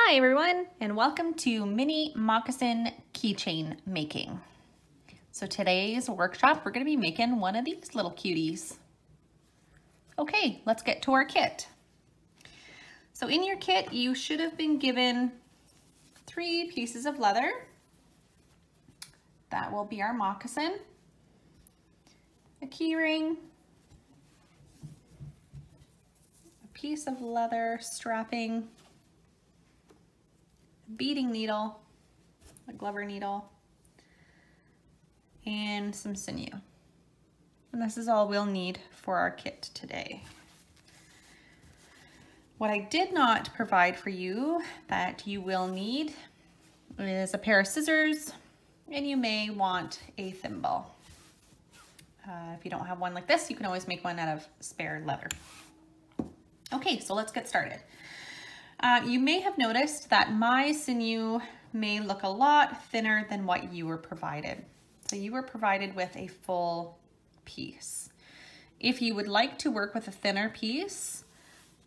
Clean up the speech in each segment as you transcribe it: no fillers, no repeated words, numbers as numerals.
Hi everyone, and welcome to mini moccasin keychain making. So today's workshop, we're going to be making one of these little cuties. Okay, let's get to our kit. So in your kit, you should have been given 3 pieces of leather. That will be our moccasin, a key ring, a piece of leather strapping, beading needle, a glover needle, and some sinew. And this is all we'll need for our kit today. What I did not provide for you that you will need is a pair of scissors, and you may want a thimble. If you don't have one like this, you can always make one out of spare leather. Okay, so let's get started. You may have noticed that my sinew may look a lot thinner than what you were provided. So you were provided with a full piece. If you would like to work with a thinner piece,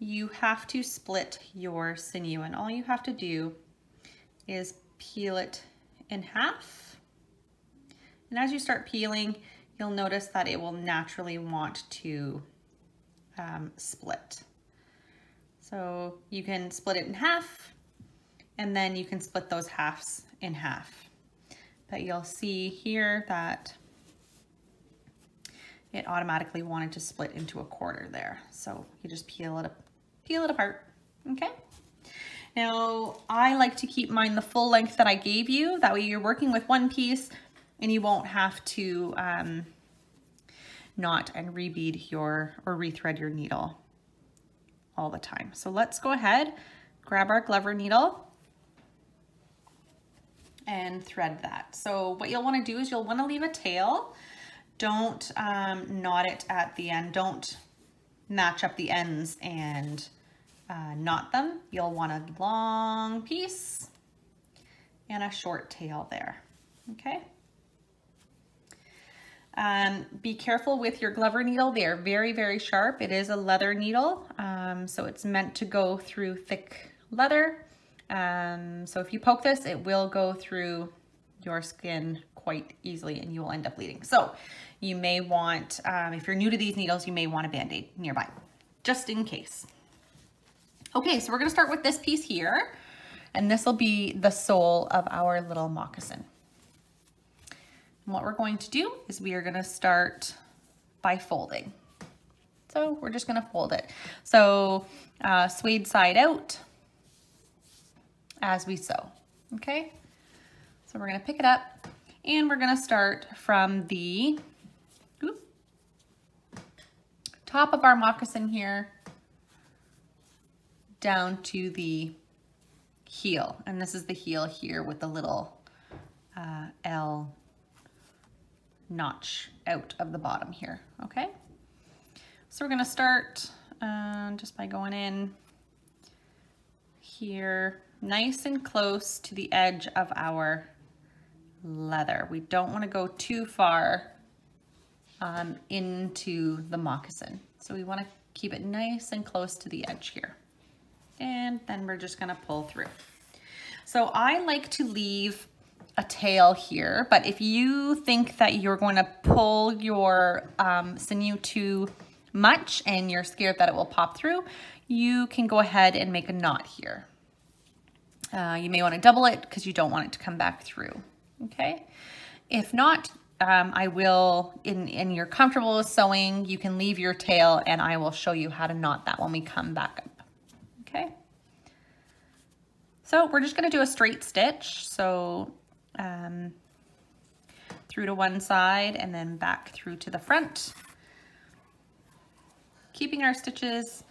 you have to split your sinew, and all you have to do is peel it in half. And as you start peeling, you'll notice that it will naturally want to split. So you can split it in half, and then you can split those halves in half. But you'll see here that it automatically wanted to split into a quarter there. So you just peel it apart, okay? Now, I like to keep mine the full length that I gave you. That way you're working with one piece and you won't have to knot and rebead or rethread your needle all the time. So let's go ahead, grab our glover needle and thread that. So what you'll want to do is you'll want to leave a tail. Don't knot it at the end. Don't match up the ends and knot them. You'll want a long piece and a short tail there, okay? Be careful with your glover needle. They are very, very sharp. It is a leather needle, so it's meant to go through thick leather. So if you poke this, it will go through your skin quite easily and you will end up bleeding. So you may want, if you're new to these needles, you may want a Band-Aid nearby, just in case. Okay, so we're gonna start with this piece here, and this will be the sole of our little moccasin. And what we're going to do is we are gonna start by folding. So we're just gonna fold it. So suede side out as we sew, okay? So we're gonna pick it up and we're gonna start from the top of our moccasin here down to the heel. And this is the heel here with the little L notch out of the bottom here, okay? So we're gonna start just by going in here, nice and close to the edge of our leather. We don't wanna go too far into the moccasin. So we wanna keep it nice and close to the edge here. And then we're just gonna pull through. So I like to leave a tail here, but if you think that you're going to pull your sinew too much and you're scared that it will pop through, you can go ahead and make a knot here. You may want to double it because you don't want it to come back through, okay? If not, I will, in you're comfortable with sewing, you can leave your tail and I will show you how to knot that when we come back up, okay? So we're just gonna do a straight stitch. So through to one side and then back through to the front. Keeping our stitches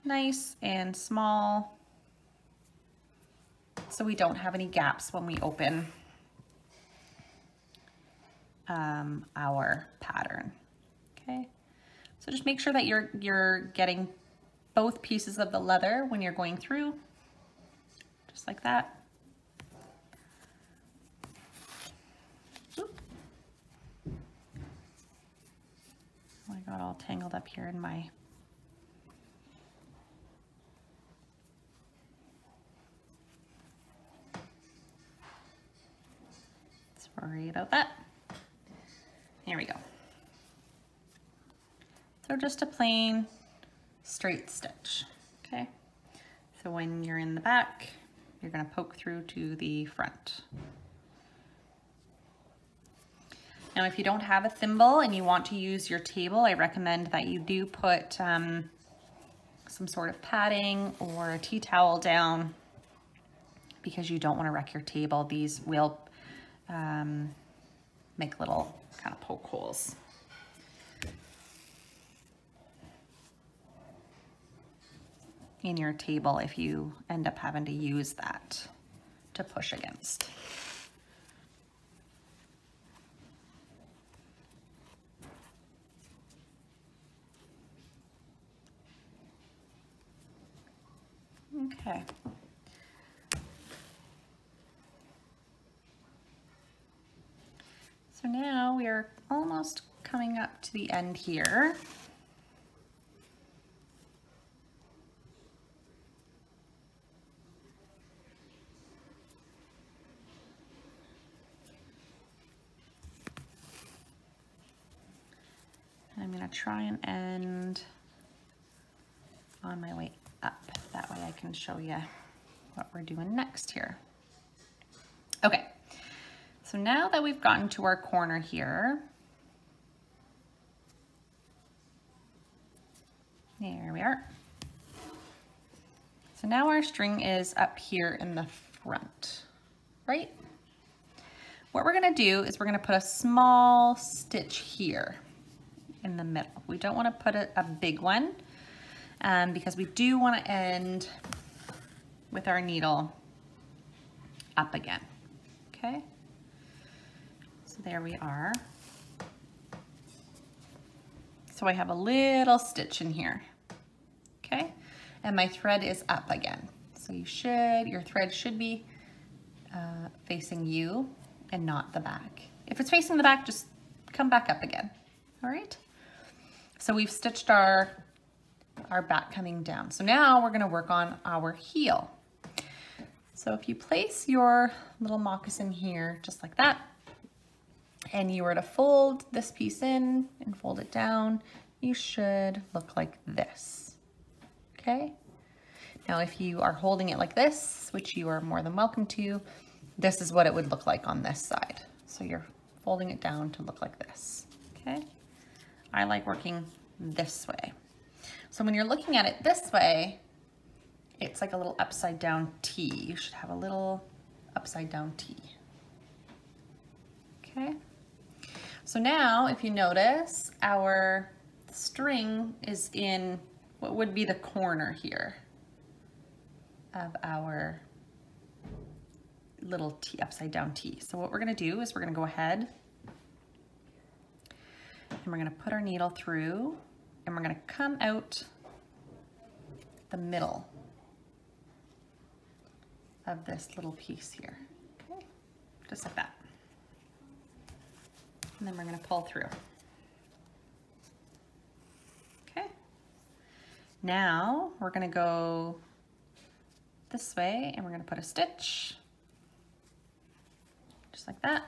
nice and small so we don't have any gaps when we open our pattern, okay? So just make sure that you're getting both pieces of the leather when you're going through, just like that. I got all tangled up here in my about that. Here we go. So just a plain straight stitch, okay? So when you're in the back, you're gonna poke through to the front. Now, if you don't have a thimble and you want to use your table, I recommend that you do put some sort of padding or a tea towel down, because you don't want to wreck your table. These will make little kind of poke holes. In your table if you end up having to use that to push against. Okay. So now we are almost coming up to the end here. I'm going to try and end on my way up. That way I can show you what we're doing next here. Okay, so now that we've gotten to our corner here, there we are. So now our string is up here in the front, right? What we're going to do is we're going to put a small stitch here in the middle. We don't want to put a big one because we do want to end with our needle up again. Okay, so there we are. So I have a little stitch in here, okay, and my thread is up again. So your thread should be facing you and not the back. If it's facing the back, just come back up again. All right. So we've stitched our back coming down. So now we're gonna work on our heel. So if you place your little moccasin here, just like that, and you were to fold this piece in and fold it down, you should look like this, okay? Now, if you are holding it like this, which you are more than welcome to, this is what it would look like on this side. So you're folding it down to look like this, okay? I like working this way. So when you're looking at it this way, it's like a little upside down T. You should have a little upside down T. Okay. So now if you notice, our string is in what would be the corner here of our little T, upside down T. So what we're gonna do is we're gonna go ahead and we're gonna put our needle through and we're gonna come out the middle of this little piece here, okay? Just like that. And then we're gonna pull through. Okay. Now we're gonna go this way and we're gonna put a stitch, just like that.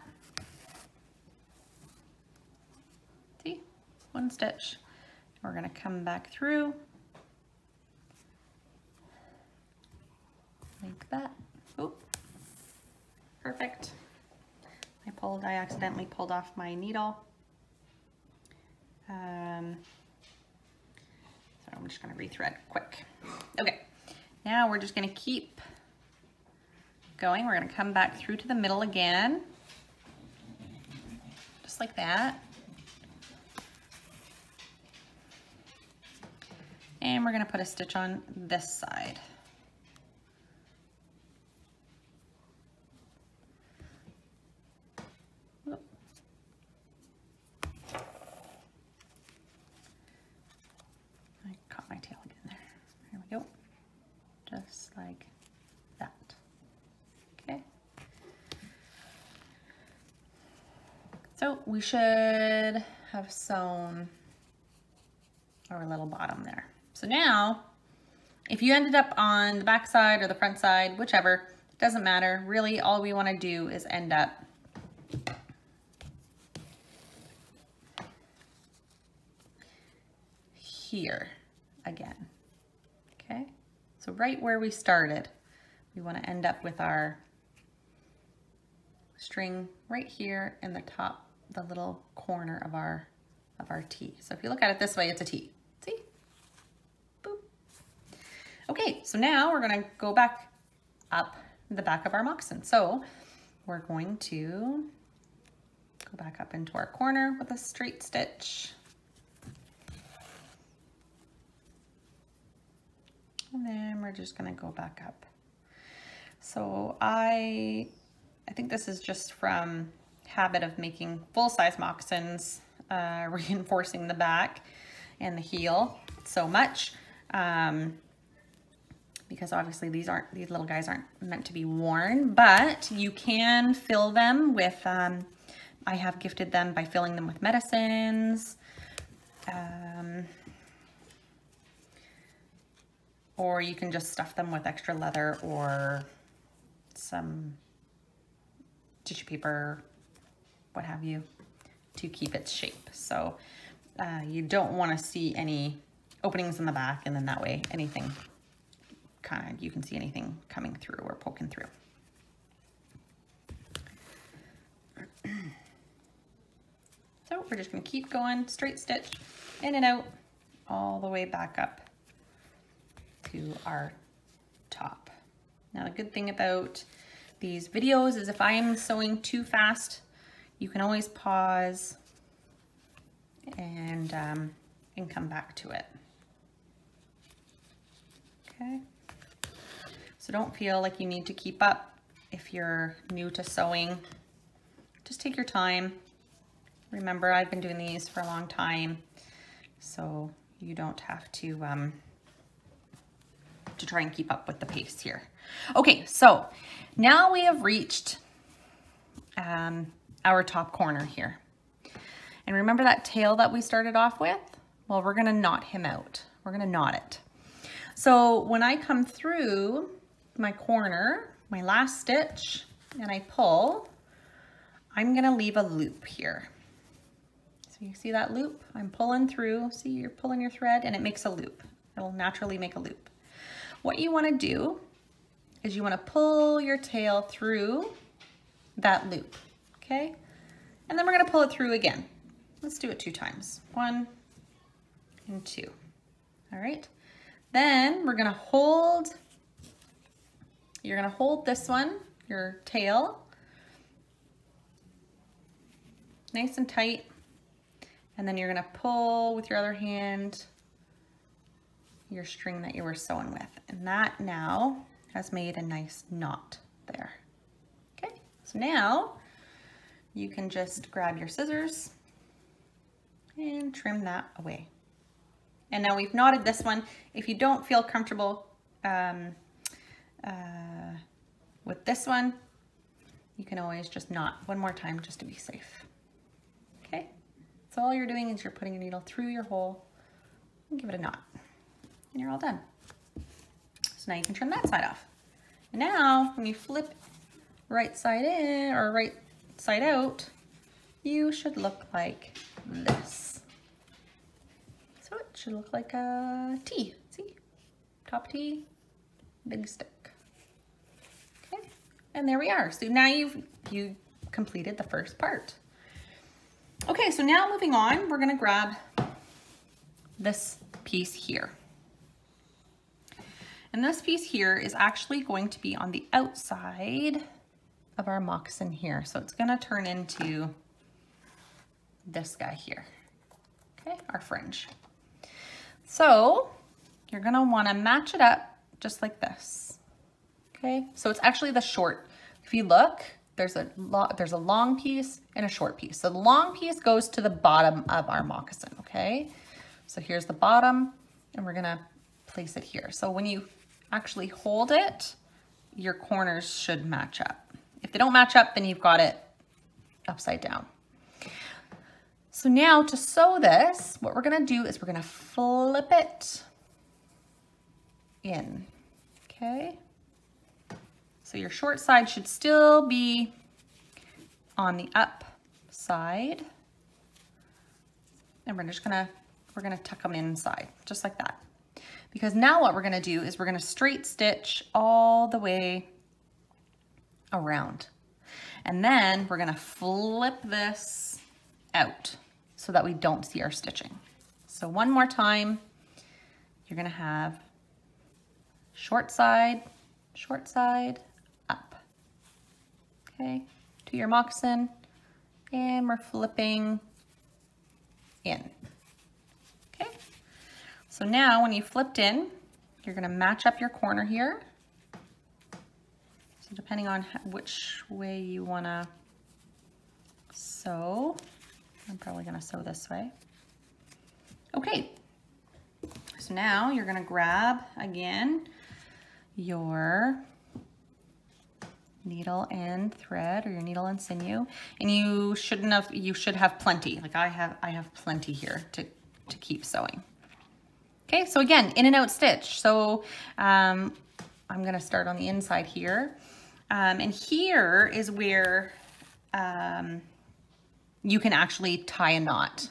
See, one stitch. We're gonna come back through like that. Oop, perfect. I accidentally pulled off my needle. So I'm just gonna rethread quick. Okay, now we're just gonna keep going. We're gonna come back through to the middle again, just like that. And we're gonna put a stitch on this side. I caught my tail again there. There we go. Just like that. Okay. So we should have sewn our little bottom there. So now, if you ended up on the back side or the front side, whichever, doesn't matter. Really, all we want to do is end up here again, okay? So right where we started, we want to end up with our string right here in the top, the little corner of our T. So if you look at it this way, it's a T. See? Boop. Okay, so now we're going to go back up the back of our moccasin. So we're going to go back up into our corner with a straight stitch. And then we're just going to go back up. So I think this is just from habit of making full-size moccasins, reinforcing the back and the heel so much, because obviously these little guys aren't meant to be worn, but you can fill them with, I have gifted them by filling them with medicines, or you can just stuff them with extra leather or some tissue paper, what have you, to keep its shape. So you don't want to see any openings in the back, and then that way anything you can see anything coming through or poking through. So we're just going to keep going, straight stitch in and out all the way back up to our top. Now the good thing about these videos is if I'm sewing too fast, you can always pause and come back to it. Okay. So don't feel like you need to keep up if you're new to sewing. Just take your time. Remember, I've been doing these for a long time, so you don't have to try and keep up with the pace here. Okay, so now we have reached our top corner here. And remember that tail that we started off with? Well, we're gonna knot him out. We're gonna knot it. So when I come through my corner, my last stitch, and I pull, I'm gonna leave a loop here. So you see that loop? I'm pulling through. See, you're pulling your thread and it makes a loop. It'll naturally make a loop. What you wanna do is you wanna pull your tail through that loop, okay? And then we're gonna pull it through again. Let's do it 2 times. 1 and 2, all right? Then we're gonna hold, you're gonna hold this one, your tail, nice and tight, and then you're gonna pull with your other hand your string that you were sewing with. And that now has made a nice knot there. Okay, so now you can just grab your scissors and trim that away. And now we've knotted this one. If you don't feel comfortable with this one, you can always just knot one more time just to be safe. Okay, so all you're doing is you're putting your needle through your hole and give it a knot. And you're all done. So now you can trim that side off. And now when you flip right side in or right side out, you should look like this. So it should look like a T, see? Top T, big stick. Okay, and there we are. So now you completed the first part. Okay, so now moving on, we're gonna grab this piece here. And this piece here is actually going to be on the outside of our moccasin here. So it's gonna turn into this guy here, okay, our fringe. So you're gonna wanna match it up just like this, okay? So it's actually the short. If you look, there's a long piece and a short piece. So the long piece goes to the bottom of our moccasin, okay? So here's the bottom, and we're gonna place it here. So when you actually hold it, your corners should match up. If they don't match up, then you've got it upside down. So now to sew this, what we're gonna do is we're gonna flip it in, okay? So your short side should still be on the up side. And we're just gonna we're gonna tuck them inside, just like that. Because now what we're gonna do is we're gonna straight stitch all the way around. And then we're gonna flip this out so that we don't see our stitching. So one more time, you're gonna have short side, up. Okay, to your moccasin, and we're flipping in. Okay, so now when you flipped in, you're gonna match up your corner here. So depending on which way you wanna sew, I'm probably gonna sew this way. Okay, so now you're gonna grab again your needle and thread, or your needle and sinew, and you should have plenty. Like I have plenty here to keep sewing. Okay, so again, in and out stitch. So I'm gonna start on the inside here. And here is where you can actually tie a knot,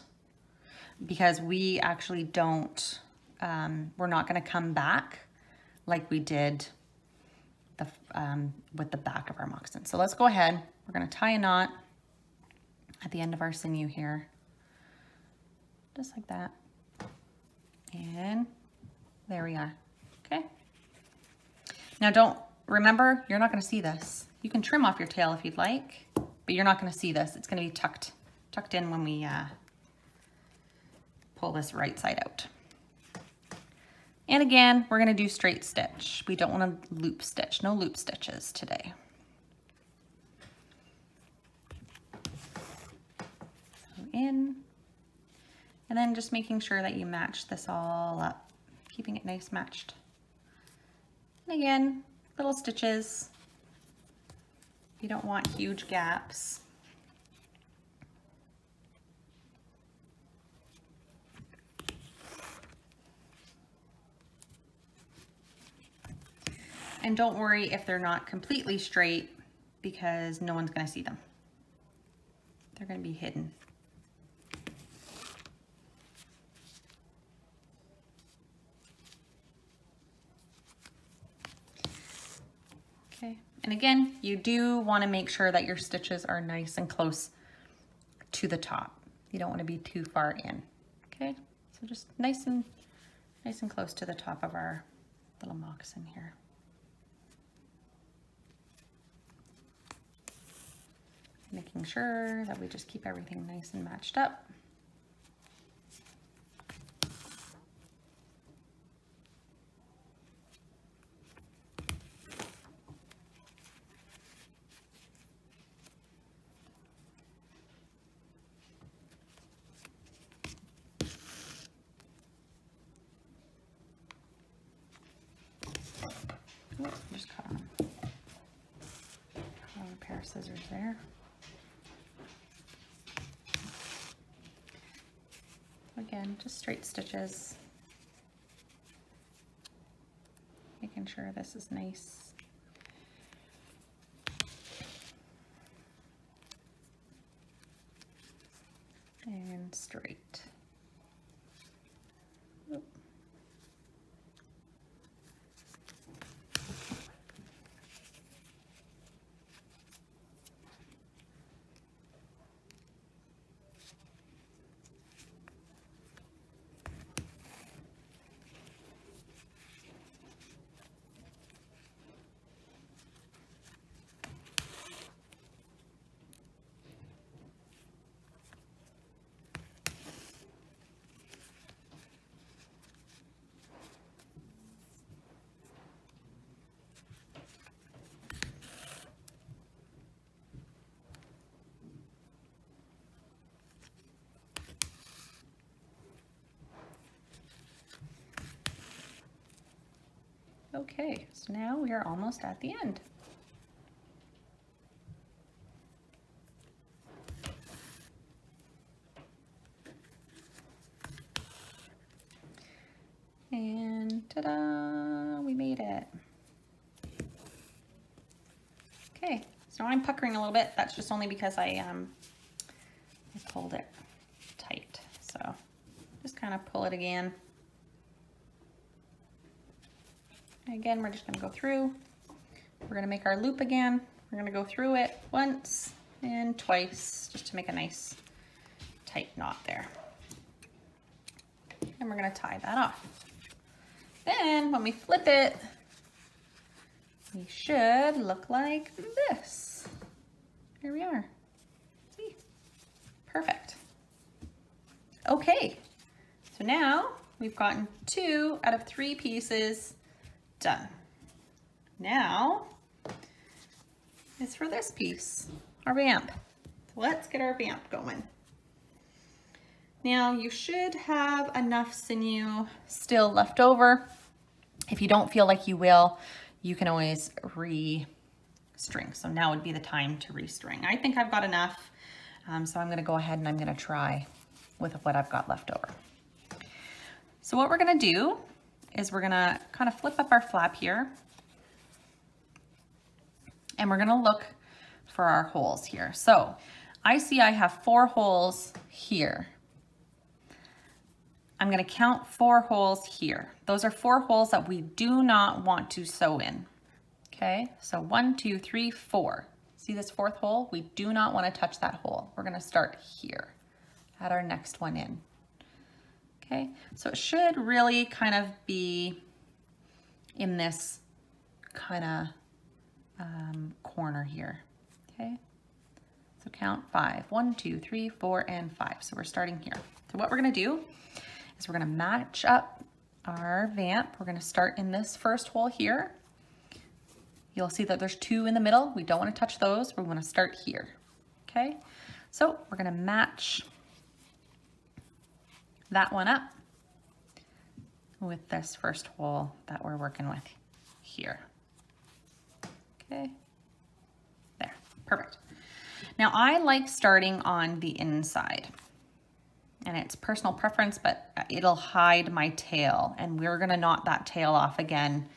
because we actually don't, we're not gonna come back like we did with the back of our moccasin. So let's go ahead, we're gonna tie a knot at the end of our sinew here, just like that. And there we are, okay? Now remember, you're not gonna see this. You can trim off your tail if you'd like, but you're not gonna see this. It's gonna be tucked in when we pull this right side out. And again, we're gonna do straight stitch. We don't wanna loop stitch, no loop stitches today. So in, and then just making sure that you match this all up, keeping it nice matched. And again, little stitches. You don't want huge gaps. And don't worry if they're not completely straight, because no one's gonna see them. They're gonna be hidden. Okay, and again, you do wanna make sure that your stitches are nice and close to the top. You don't wanna be too far in, okay? So just nice and close to the top of our little moccasin here. Making sure that we just keep everything nice and matched up. Oops, just caught on a pair of scissors there. Again, just straight stitches. Making sure this is nice. And straight. Oop. Okay, so now we are almost at the end. And ta-da, we made it. Okay, so now I'm puckering a little bit. That's just only because I pulled it tight. So just kind kind of pull it again. Again, we're just gonna go through. We're gonna make our loop again. We're gonna go through it once and twice just to make a nice tight knot there. And we're gonna tie that off. Then when we flip it, we should look like this. Here we are. See? Perfect. Okay, so now we've gotten 2 out of 3 pieces done. Now is for this piece, our vamp. So let's get our vamp going. Now you should have enough sinew still left over. If you don't feel like you will, you can always re-string. So now would be the time to re-string. I think I've got enough, so I'm gonna go ahead and I'm gonna try with what I've got left over. So what we're gonna do is we're gonna kind of flip up our flap here, and we're gonna look for our holes here. So I see I have 4 holes here. I'm gonna count 4 holes here. Those are 4 holes that we do not want to sew in. Okay, so 1, 2, 3, 4. See this 4th hole? We do not want to touch that hole. We're gonna start here, add our next one in. Okay, so it should really kind of be in this kind of corner here. Okay, so count 5. 1, 2, 3, 4, and 5. So we're starting here. So what we're gonna do is we're gonna match up our vamp. We're gonna start in this first hole here. You'll see that there's 2 in the middle. We don't want to touch those. We want to start here. Okay, so we're gonna match that one up with this first hole that we're working with here. Okay, there, perfect. Now I like starting on the inside, and it's personal preference, but it'll hide my tail, and we're gonna knot that tail off again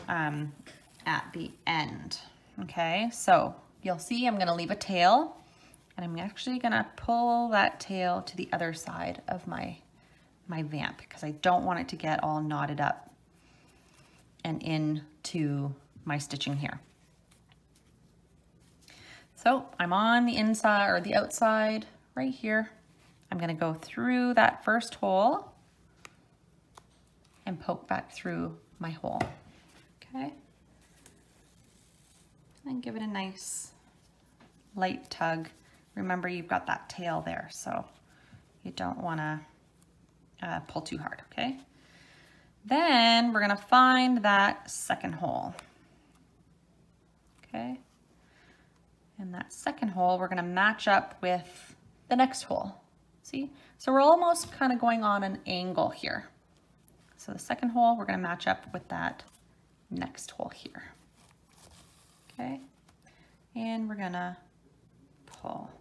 at the end. Okay, so you'll see I'm gonna leave a tail, and I'm actually gonna pull that tail to the other side of my vamp because I don't want it to get all knotted up and into my stitching here. So I'm on the inside or the outside right here. I'm gonna go through that first hole and poke back through my hole, okay? And give it a nice light tug. Remember, you've got that tail there, so you don't wanna pull too hard, okay? Then we're gonna find that second hole, okay? And that second hole, we're gonna match up with the next hole, see? So we're almost kind of going on an angle here. So the second hole, we're gonna match up with that next hole here, okay? And we're gonna pull.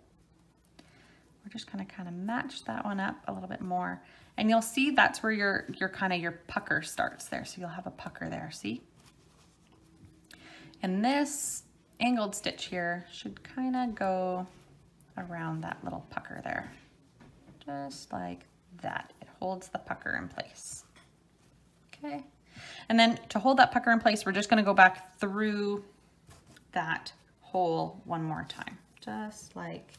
We're just gonna kind of match that one up a little bit more. And you'll see that's where your pucker starts there. So you'll have a pucker there, see? And this angled stitch here should kind of go around that little pucker there. Just like that. It holds the pucker in place. Okay. And then to hold that pucker in place, we're just gonna go back through that hole one more time. Just like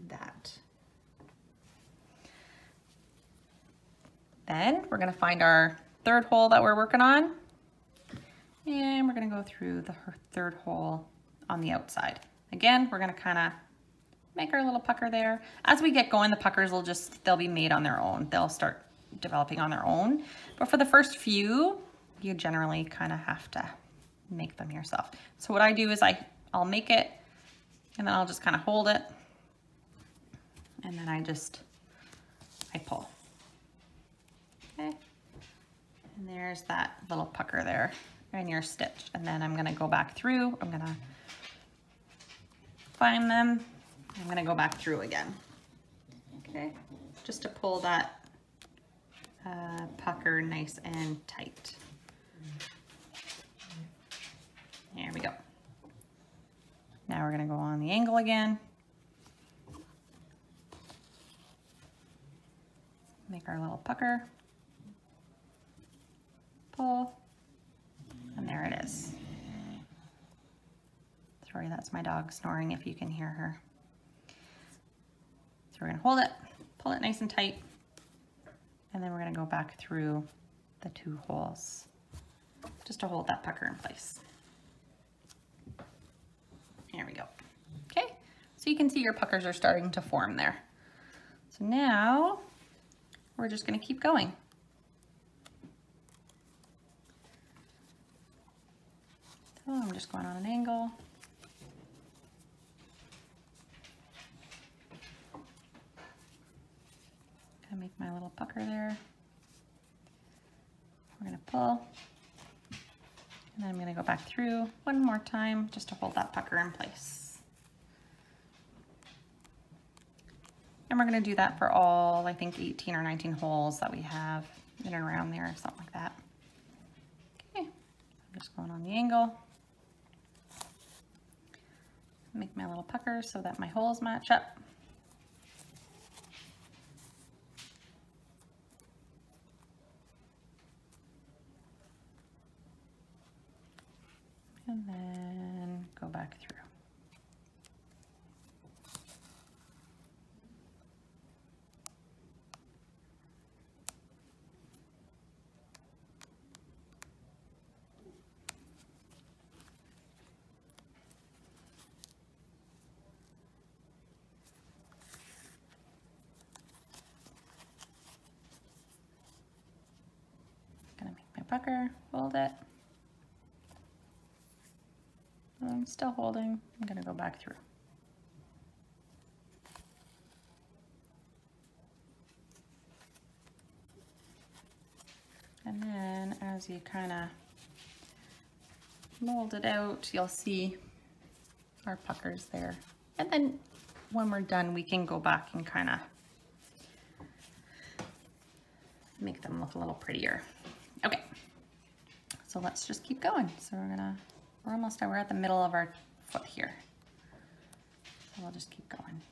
that. Then we're gonna find our third hole that we're working on, and we're gonna go through the third hole on the outside. Again, we're gonna kind of make our little pucker there. As we get going, the puckers will they'll be made on their own. They'll start developing on their own. But for the first few, you generally kind of have to make them yourself. So what I do is I'll make it, and then I'll just kind of hold it, and then I pull. Okay, and there's that little pucker there, and you're stitched. And then I'm gonna go back through, I'm gonna find them, I'm gonna go back through again. Okay, just to pull that pucker nice and tight. There we go. Now we're gonna go on the angle again. Make our little pucker. Pull. And there it is. Sorry, that's my dog snoring if you can hear her. So we're gonna hold it, pull it nice and tight, and then we're gonna go back through the 2 holes just to hold that pucker in place. There we go. Okay, so you can see your puckers are starting to form there. So now we're just gonna keep going. So I'm just going on an angle. Gonna make my little pucker there. We're gonna pull, and then I'm gonna go back through one more time just to hold that pucker in place. And we're gonna do that for all, I think 18 or 19 holes that we have in and around there, something like that. Okay, I'm just going on the angle. Make my little pucker so that my holes match up. And then go back through. Gonna make my pucker, hold it. I'm still holding. I'm gonna go back through. And then as you kind of mold it out, you'll see our puckers there. And then when we're done, we can go back and kind of make them look a little prettier. Okay, so let's just keep going. So we're almost done. We're at the middle of our foot here. So we'll just keep going.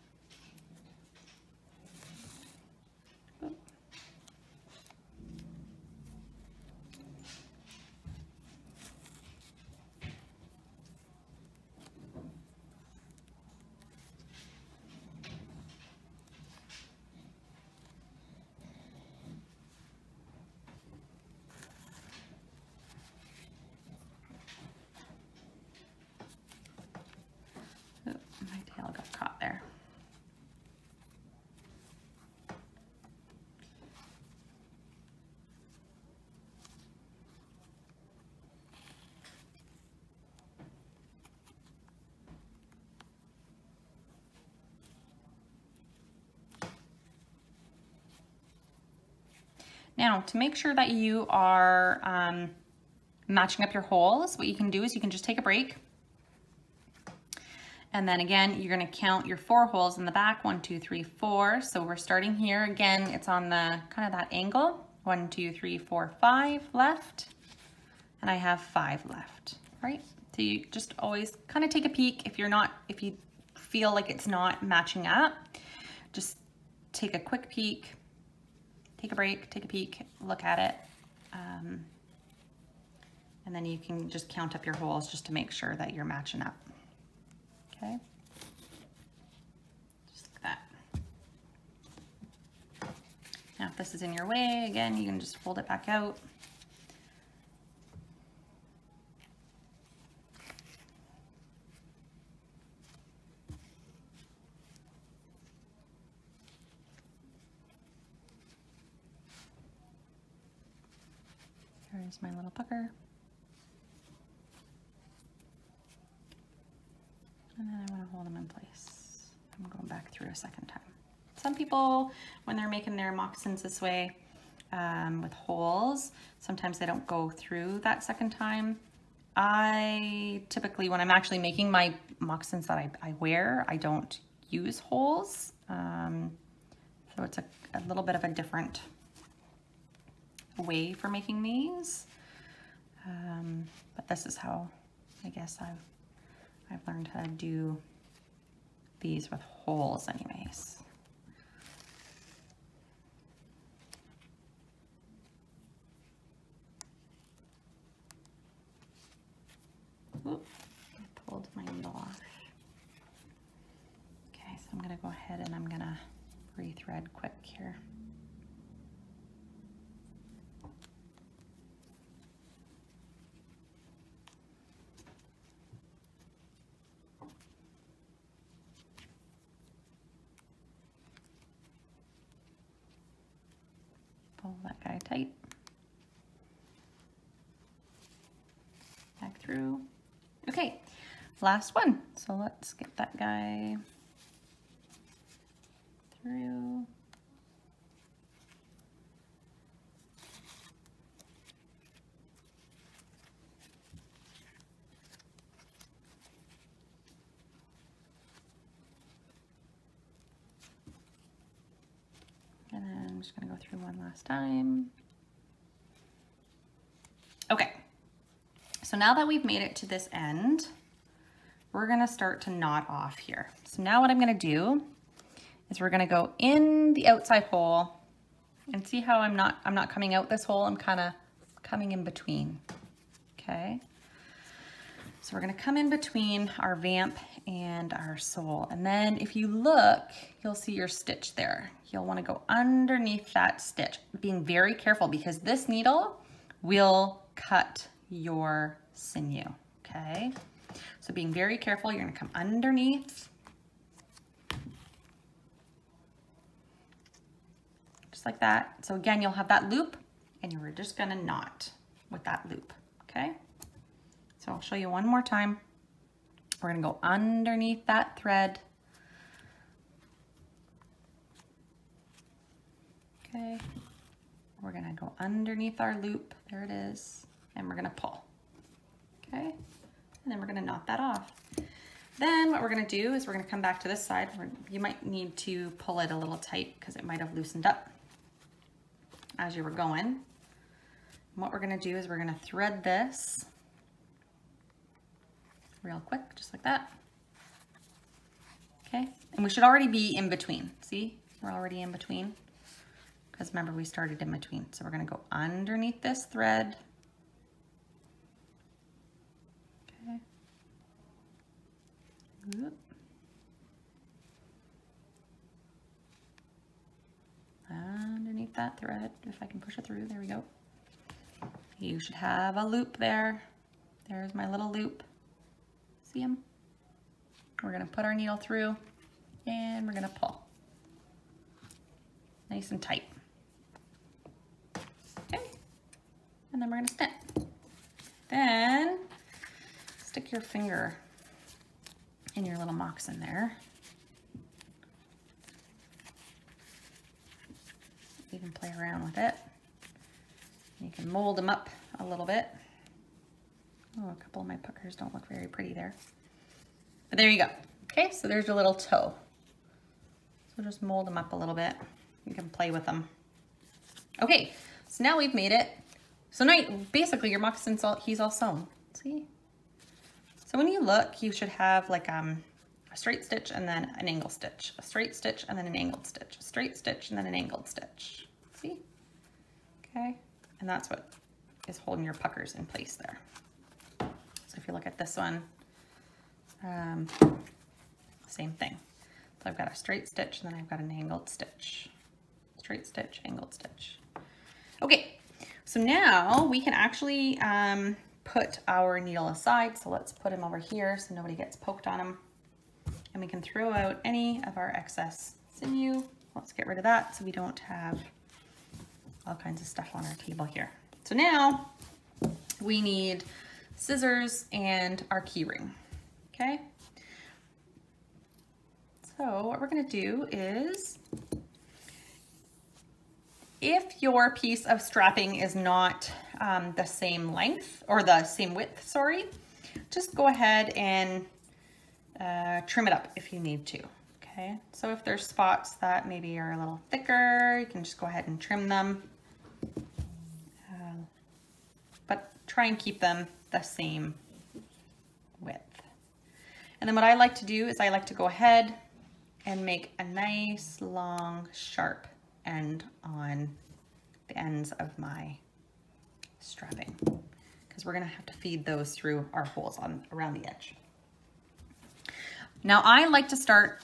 Oop. My tail got caught there. Now, to make sure that you are matching up your holes, what you can do is you can just take a break. And then again, you're gonna count your 4 holes in the back, 1, 2, 3, 4. So we're starting here. Again, it's on the kind of that angle. 1, 2, 3, 4, 5 left. And I have 5 left, right? So you just always kind of take a peek. If you feel like it's not matching up, just take a quick peek, take a break, take a peek, look at it. And then you can just count up your holes just to make sure that you're matching up. Okay, just like that. Now if this is in your way, again, you can just fold it back out. There's my little pucker. And then I want to hold them in place. I'm going back through a second time. Some people, when they're making their moccasins this way, with holes, sometimes they don't go through that second time. I typically, when I'm actually making my moccasins that I wear, I don't use holes. So it's a little bit of a different way for making these. But this is how, I guess, I've learned how to do these with holes anyways. thread quick here. Pull that guy tight. Back through. Okay, last one. So let's get that guy through. And then I'm just gonna go through one last time. Okay, so now that we've made it to this end, we're gonna start to knot off here. So now what I'm gonna do is we're gonna go in the outside hole and see how I'm not coming out this hole, I'm kind of coming in between, okay? So we're gonna come in between our vamp and our sole. And then if you look, you'll see your stitch there. You'll wanna go underneath that stitch, being very careful because this needle will cut your sinew, okay? So being very careful, you're gonna come underneath, just like that. So again, you'll have that loop and you're just gonna knot with that loop, okay? So I'll show you one more time. We're gonna go underneath that thread. Okay, we're gonna go underneath our loop, there it is, and we're gonna pull, okay? And then we're gonna knot that off. Then what we're gonna do is we're gonna come back to this side. You might need to pull it a little tight because it might have loosened up as you were going. And what we're gonna do is we're gonna thread this real quick, just like that. Okay, and we should already be in between. See, we're already in between because remember we started in between. So we're gonna go underneath this thread. Okay. Whoop. Underneath that thread, if I can push it through, there we go. You should have a loop there. There's my little loop. See them? We're gonna put our needle through and we're gonna pull. Nice and tight. Okay, and then we're gonna snip. Then stick your finger in your little moccasin there. You can play around with it. You can mold them up a little bit. Oh, a couple of my puckers don't look very pretty there. But there you go. Okay, so there's your little toe. So just mold them up a little bit. You can play with them. Okay, so now we've made it. So now, basically your moccasin's he's all sewn, see? So when you look, you should have like a straight stitch and then an angled stitch, a straight stitch and then an angled stitch, a straight stitch and then an angled stitch, see? Okay, and that's what is holding your puckers in place there. So if you look at this one, same thing. So I've got a straight stitch and then I've got an angled stitch. Straight stitch, angled stitch. Okay, so now we can actually put our needle aside. So let's put him over here so nobody gets poked on him. And we can throw out any of our excess sinew. Let's get rid of that so we don't have all kinds of stuff on our table here. So now we need scissors and our key ring, okay? So what we're gonna do is, if your piece of strapping is not the same length, or the same width, sorry, just go ahead and trim it up if you need to, okay? So if there's spots that maybe are a little thicker, you can just go ahead and trim them. But try and keep them the same width. And then what I like to do is I like to go ahead and make a nice long sharp end on the ends of my strapping, because we're gonna have to feed those through our holes around the edge. Now I like to start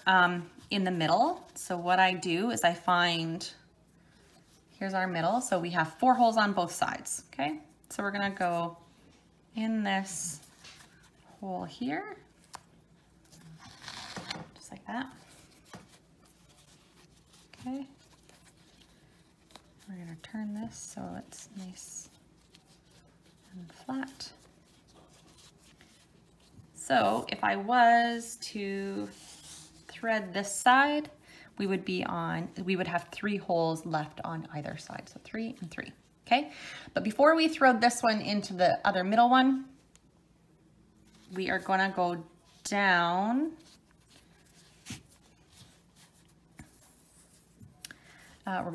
in the middle. So what I do is I find, here's our middle. So we have 4 holes on both sides, okay? So we're gonna go in this hole here, just like that. Okay. We're gonna turn this so it's nice and flat. So if I was to thread this side, we would have 3 holes left on either side. So 3 and 3, okay? But before we thread this one into the other middle one, we are gonna go down.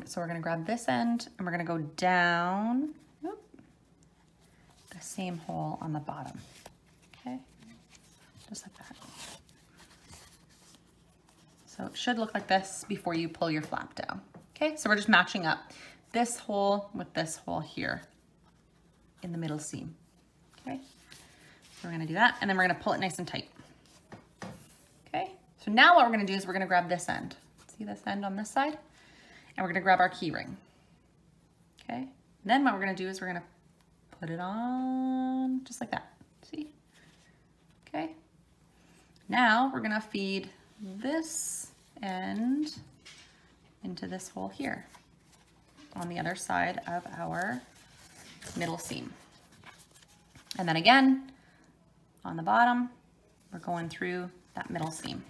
So we're gonna grab this end and we're gonna go down the same hole on the bottom, okay? Just like that. So it should look like this before you pull your flap down. Okay, so we're just matching up this hole with this hole here in the middle seam. Okay, so we're gonna do that and then we're gonna pull it nice and tight. Okay, so now what we're gonna do is we're gonna grab this end. See this end on this side? And we're gonna grab our key ring. Okay, and then what we're gonna do is we're gonna put it on just like that. See? Okay. Now we're gonna feed this end into this hole here on the other side of our middle seam. And then again, on the bottom, we're going through that middle seam.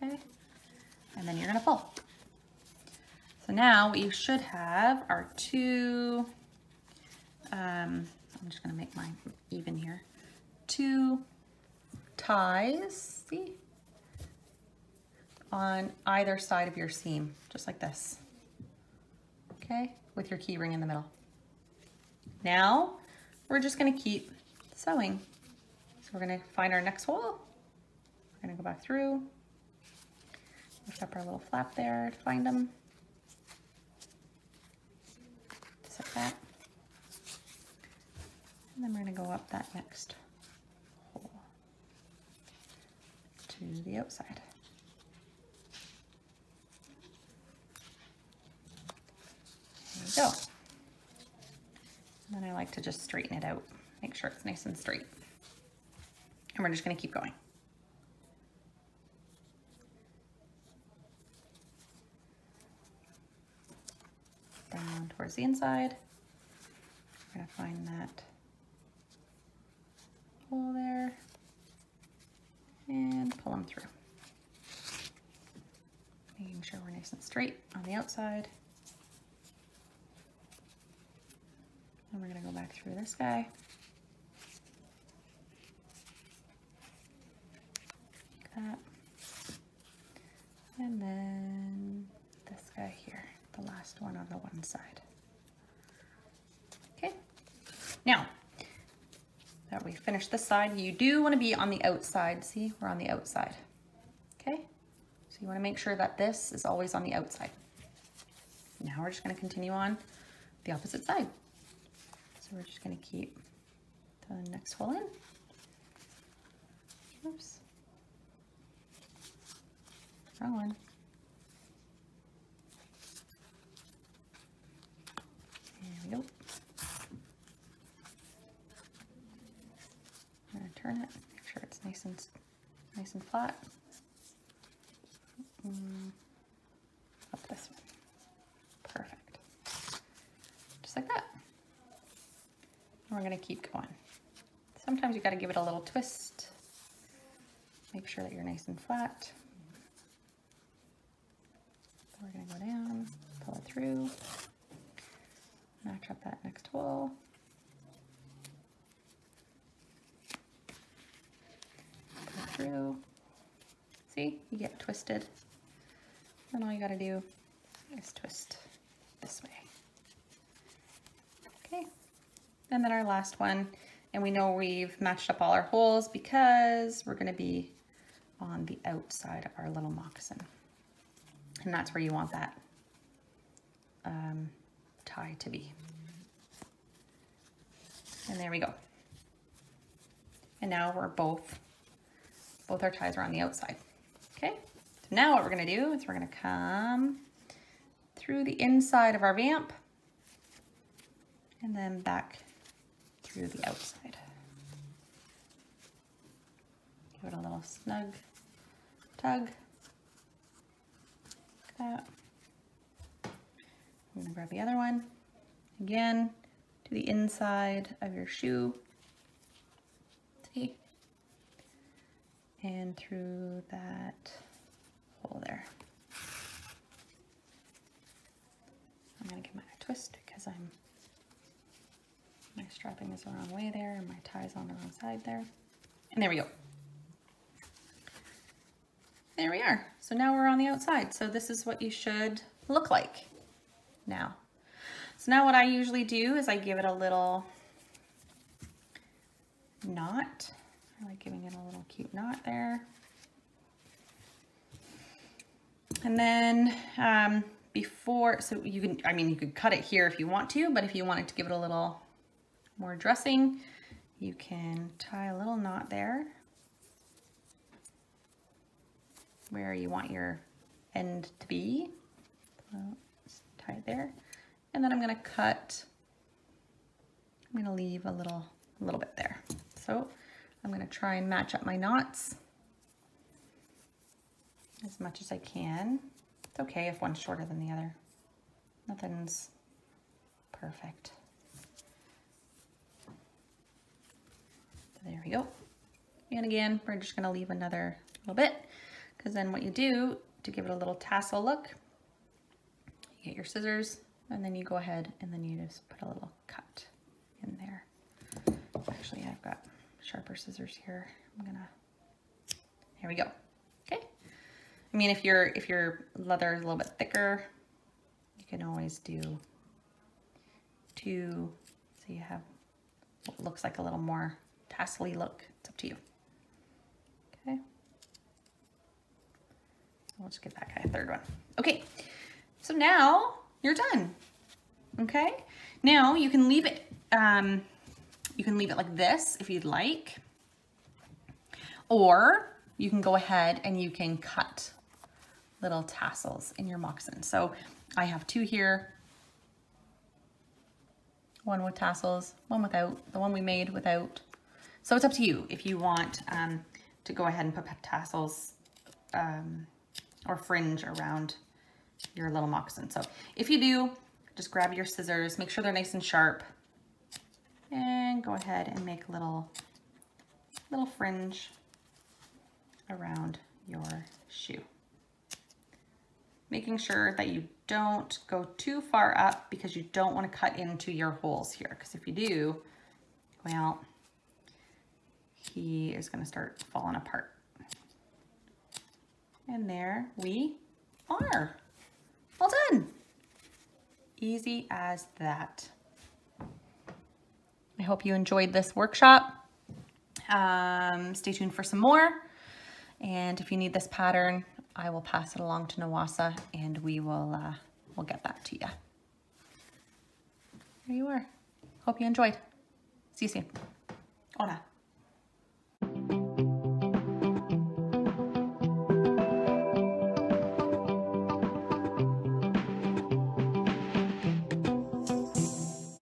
Okay, and then you're gonna pull. So now what you should have are 2, I'm just gonna make mine even here, 2 ties, see, on either side of your seam, just like this, okay, with your key ring in the middle. Now, we're just gonna keep sewing. So we're gonna find our next hole, we're gonna go back through, lift up our little flap there to find them, just like that. And then we're gonna go up that next hole to the outside. There we go. And then I like to just straighten it out, make sure it's nice and straight. And we're just gonna keep going. Down towards the inside. We're gonna find that hole there and pull them through. Making sure we're nice and straight on the outside. And we're gonna go back through this guy. Like that. And then this guy here, the last one on the one side. Okay, now that we finished this side, you do want to be on the outside. See, we're on the outside. Okay, so you want to make sure that this is always on the outside. Now we're just going to continue on the opposite side. So we're just going to keep the next hole in. Oops, wrong one. There we go. I'm going to turn it, make sure it's nice and flat. Up this one. Perfect. Just like that. And we're going to keep going. Sometimes you got to give it a little twist. Make sure that you're nice and flat. So we're going to go down, pull it through, match up that next hole. Pull it through. See, you get twisted. And all you got to do is twist this way. Okay, and then our last one, and we know we've matched up all our holes because we're going to be on the outside of our little moccasin, and that's where you want that tie to be. And there we go. And now we're both our ties are on the outside. Okay, so now what we're gonna do is we're gonna come through the inside of our vamp and then back through the outside. Give it a little snug tug. Like that. I'm gonna grab the other one. Again, to the inside of your shoe. See? And through that hole there. I'm gonna give mine a twist because my strapping is the wrong way there and my tie's on the wrong side there. And there we go. There we are. So now we're on the outside. So this is what you should look like now. So now what I usually do is I give it a little knot. I like giving it a little cute knot there. And then so you can, I mean, you could cut it here if you want to, but if you wanted to give it a little more dressing, you can tie a little knot there where you want your end to be. So tie it there. And then I'm gonna cut, I'm gonna leave a little bit there. So I'm gonna try and match up my knots as much as I can. It's okay if one's shorter than the other. Nothing's perfect. So there we go. And again, we're just gonna leave another little bit, because then what you do to give it a little tassel look, you get your scissors and then you go ahead and then you just put a little cut in there. Actually, I've got sharper scissors here. Here we go. Okay. I mean, if your leather is a little bit thicker, you can always do two, so you have what looks like a little more tassel-y look. It's up to you. Okay. We'll just give that guy a third one. Okay, so now you're done. Okay, now you can leave it. You can leave it like this if you'd like, or you can go ahead and you can cut little tassels in your moccasin. So I have two here, one with tassels, one without, the one we made without. So it's up to you if you want to go ahead and put tassels or fringe around your little moccasin. So if you do, just grab your scissors, make sure they're nice and sharp, and go ahead and make a little fringe around your shoe. Making sure that you don't go too far up because you don't want to cut into your holes here, because if you do, well, he is going to start falling apart. And there we are. All done. Easy as that. I hope you enjoyed this workshop. Stay tuned for some more. And if you need this pattern, I will pass it along to Nawasa and we'll get that to you. There you are. Hope you enjoyed. See you soon. Hola.